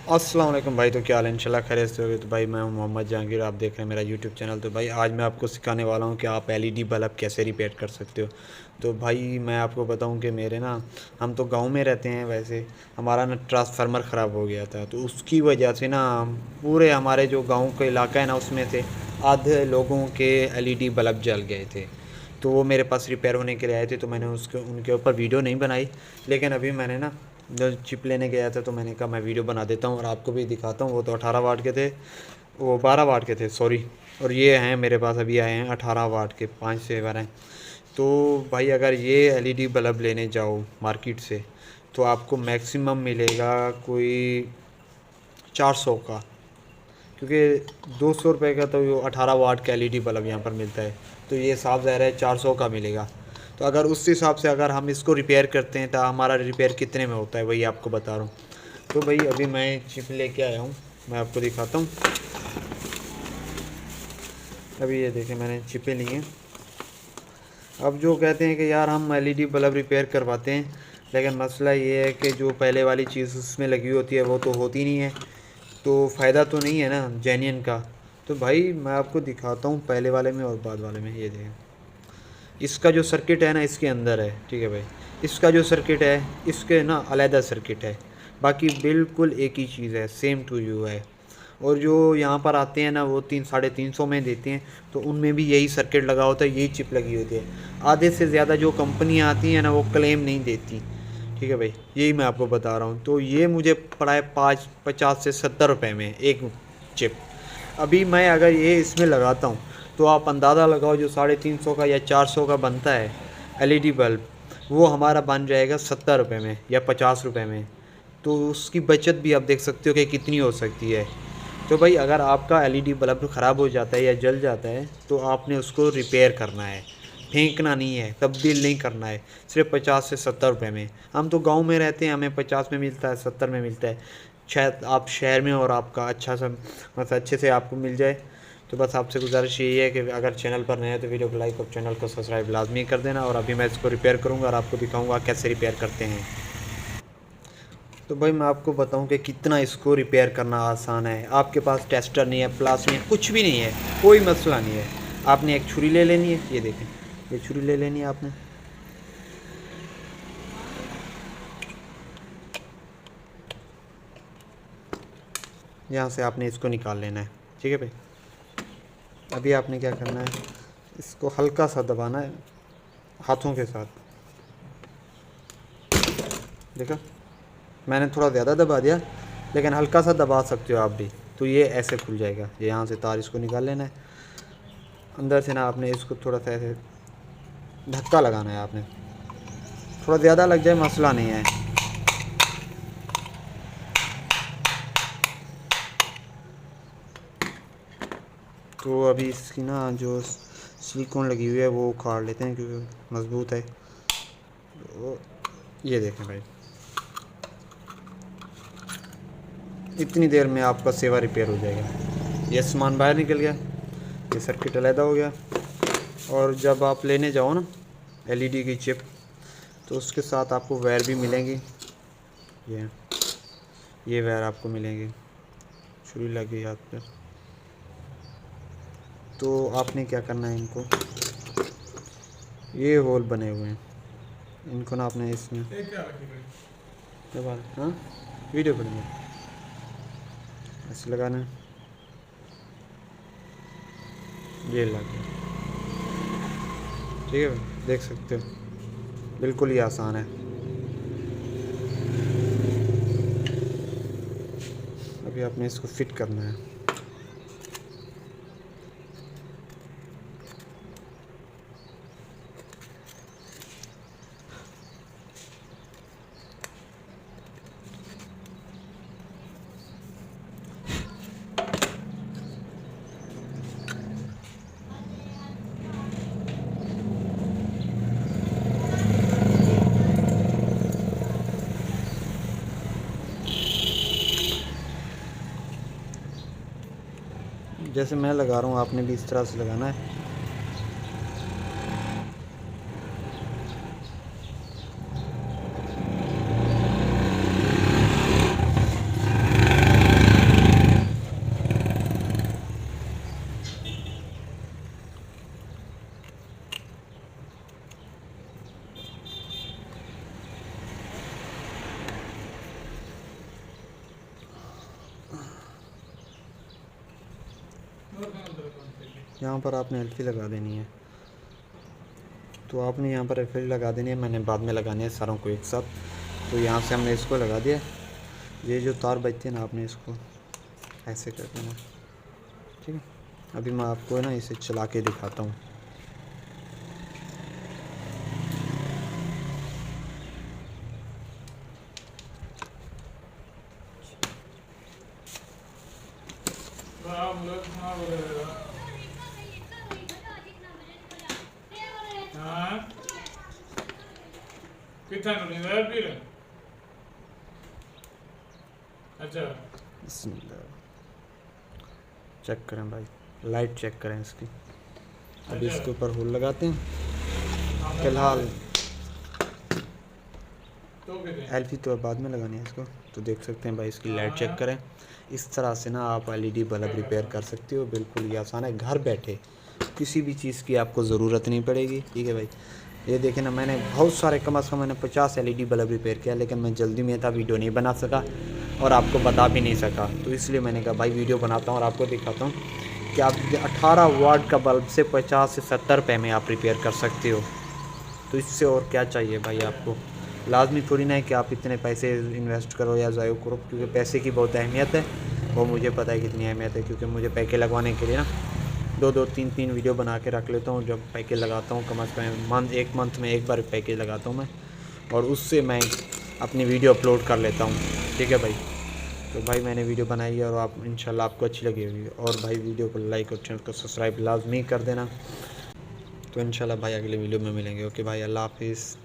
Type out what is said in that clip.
अस्सलाम वालेकुम भाई। तो क्या हाल है? इंशाल्लाह खैरियत से होगी। तो भाई मैं हूं मोहम्मद जहांगीर, आप देख रहे हैं मेरा यूट्यूब चैनल। तो भाई आज मैं आपको सिखाने वाला हूं कि आप एलईडी बल्ब कैसे रिपेयर कर सकते हो। तो भाई मैं आपको बताऊं कि मेरे ना, हम तो गांव में रहते हैं वैसे, हमारा ना ट्रांसफार्मर ख़राब हो गया था। तो उसकी वजह से ना पूरे हमारे जो गाँव का इलाका है ना, उसमें से आधे लोगों के एलईडी बल्ब जल गए थे। तो वो मेरे पास रिपेयर होने के लिए आए थे। तो मैंने उसके उनके ऊपर वीडियो नहीं बनाई, लेकिन अभी मैंने ना जो चिप लेने गया था, तो मैंने कहा मैं वीडियो बना देता हूँ और आपको भी दिखाता हूँ। वो तो 18 वाट के थे, वो 12 वाट के थे, सॉरी। और ये हैं मेरे पास अभी आए हैं 18 वाट के, 5 से 12 हैं। तो भाई अगर ये एलईडी बल्ब लेने जाओ मार्केट से, तो आपको मैक्सिमम मिलेगा कोई 400 का, क्योंकि 200 रुपये का तो वो 18 वाट का एलईडी बल्ब यहाँ पर मिलता है। तो ये साफ ज़ाहिर है 400 का मिलेगा। तो अगर उस हिसाब से अगर हम इसको रिपेयर करते हैं तो हमारा रिपेयर कितने में होता है वही आपको बता रहा हूँ। तो भाई अभी मैं चिप लेके आया हूँ, मैं आपको दिखाता हूँ। अभी ये देखें, मैंने चिपें ली हैं। अब जो कहते हैं कि यार हम एलईडी बल्ब रिपेयर करवाते हैं, लेकिन मसला ये है कि जो पहले वाली चीज़ उसमें लगी होती है वो तो होती नहीं है, तो फ़ायदा तो नहीं है ना जेन्युइन का। तो भाई मैं आपको दिखाता हूँ पहले वाले में और बाद वाले में। ये देखें, इसका जो सर्किट है ना इसके अंदर है, ठीक है भाई। इसका जो सर्किट है इसके ना अलहदा सर्किट है, बाकी बिल्कुल एक ही चीज़ है, सेम टू यू है। और जो यहाँ पर आते हैं ना वो 300-350 में देते हैं, तो उनमें भी यही सर्किट लगा होता है, यही चिप लगी होती है। आधे से ज़्यादा जो कंपनियाँ आती हैं ना वो क्लेम नहीं देती, ठीक है भाई, यही मैं आपको बता रहा हूँ। तो ये मुझे पड़ा है 50 से 70 रुपये में एक चिप। अभी मैं अगर ये इसमें लगाता हूँ तो आप अंदाज़ा लगाओ, जो 350 का या 400 का बनता है एलईडी बल्ब, वो हमारा बन जाएगा 70 रुपये में या 50 रुपये में। तो उसकी बचत भी आप देख सकते हो कि कितनी हो सकती है। तो भाई अगर आपका एलईडी बल्ब ख़राब हो जाता है या जल जाता है, तो आपने उसको रिपेयर करना है, फेंकना नहीं है, तब्दील नहीं करना है। सिर्फ 50 से 70 रुपये में। हम तो गांव में रहते हैं, हमें 50 में मिलता है, 70 में मिलता है। शायद आप शहर में और आपका अच्छा सा मतलब अच्छे से आपको मिल जाए। तो बस आपसे गुजारिश यही है कि अगर चैनल पर नए हैं तो वीडियो को लाइक और चैनल को सब्सक्राइब लाजमी कर देना। और अभी मैं इसको रिपेयर करूँगा और आपको दिखाऊँगा कैसे रिपेयर करते हैं। तो भाई मैं आपको बताऊं कि कितना इसको रिपेयर करना आसान है। आपके पास टेस्टर नहीं है, प्लास नहीं है, कुछ भी नहीं है, कोई मसला नहीं है। आपने एक छुरी ले लेनी है, ये देखें, ये छुरी ले लेनी है आपने। यहाँ से आपने इसको निकाल लेना है, ठीक है भाई। अभी आपने क्या करना है, इसको हल्का सा दबाना है हाथों के साथ। देखा, मैंने थोड़ा ज़्यादा दबा दिया, लेकिन हल्का सा दबा सकते हो आप भी। तो ये ऐसे खुल जाएगा। ये यहाँ से तार इसको निकाल लेना है अंदर से ना। आपने इसको थोड़ा सा ऐसे धक्का लगाना है आपने, थोड़ा ज़्यादा लग जाए मसला नहीं है। तो अभी इसकी ना जो सिलिकॉन लगी हुई है वो उखाड़ लेते हैं, क्योंकि मज़बूत है। तो ये देखें भाई, इतनी देर में आपका सेवा रिपेयर हो जाएगा। ये सामान बाहर निकल गया, ये सर्किट अलहदा हो गया। और जब आप लेने जाओ ना एलईडी की चिप, तो उसके साथ आपको वायर भी मिलेंगी। ये वायर आपको मिलेंगे। छुरी लगी हाथ पे, तो आपने क्या करना है, इनको, ये होल बने हुए हैं, इनको ना आपने इसमें हाँ वीडियो बनेंगे, ऐसे लगाना है। ये लग गया, ठीक है भाई, देख सकते हो बिल्कुल ही आसान है। अभी आपने इसको फिट करना है। जैसे मैं लगा रहा हूँ आपने भी इस तरह से लगाना है। यहाँ पर आपने एलफी लगा देनी है। तो आपने यहाँ पर एलफी लगा देनी है, मैंने बाद में लगानी है सारों को एक साथ। तो यहाँ से हमने इसको लगा दिया। ये जो तार बचती है ना, आपने इसको ऐसे कर देना, ठीक है। अभी मैं आपको ना इसे चला के दिखाता हूँ। अच्छा चेक करें भाई, लाइट चेक करें इसकी। अभी इसके ऊपर होल लगाते हैं। फिलहाल एलफी तो बाद में लगानी है इसको। तो देख सकते हैं भाई, इसकी लाइट चेक करें। इस तरह से ना आप एलईडी बल्ब रिपेयर कर सकते हो, बिल्कुल ही आसान है। घर बैठे किसी भी चीज़ की आपको ज़रूरत नहीं पड़ेगी, ठीक है भाई। ये देखें ना, मैंने बहुत सारे, कम से कम मैंने 50 एलईडी बल्ब रिपेयर किया, लेकिन मैं जल्दी में था, वीडियो नहीं बना सका और आपको बता भी नहीं सका। तो इसलिए मैंने कहा भाई वीडियो बनाता हूँ और आपको दिखाता हूँ कि आप 18 वाट का बल्ब से 50 से 70 रुपये में आप रिपेयर कर सकते हो। तो इससे और क्या चाहिए भाई आपको। लाजमी थोड़ी ना है कि आप इतने पैसे इन्वेस्ट करो या ज़ाया करो, क्योंकि पैसे की बहुत अहमियत है। वो मुझे पता है कितनी अहमियत है, क्योंकि मुझे पैके लगवाने के लिए ना 2-2 3-3 वीडियो बना के रख लेता हूँ। जब पैकेज लगाता हूँ, कम से कम एक मंथ में एक बार पैकेज लगाता हूँ मैं, और उससे मैं अपनी वीडियो अपलोड कर लेता हूँ, ठीक है भाई। तो भाई मैंने वीडियो बनाई है और आप इंशाल्लाह आपको अच्छी लगी होगी। और भाई वीडियो को लाइक और चैनल को सब्सक्राइब लाजमी कर देना। तो इंशाल्लाह भाई अगले वीडियो में मिलेंगे। ओके भाई, अल्लाह हाफिज़।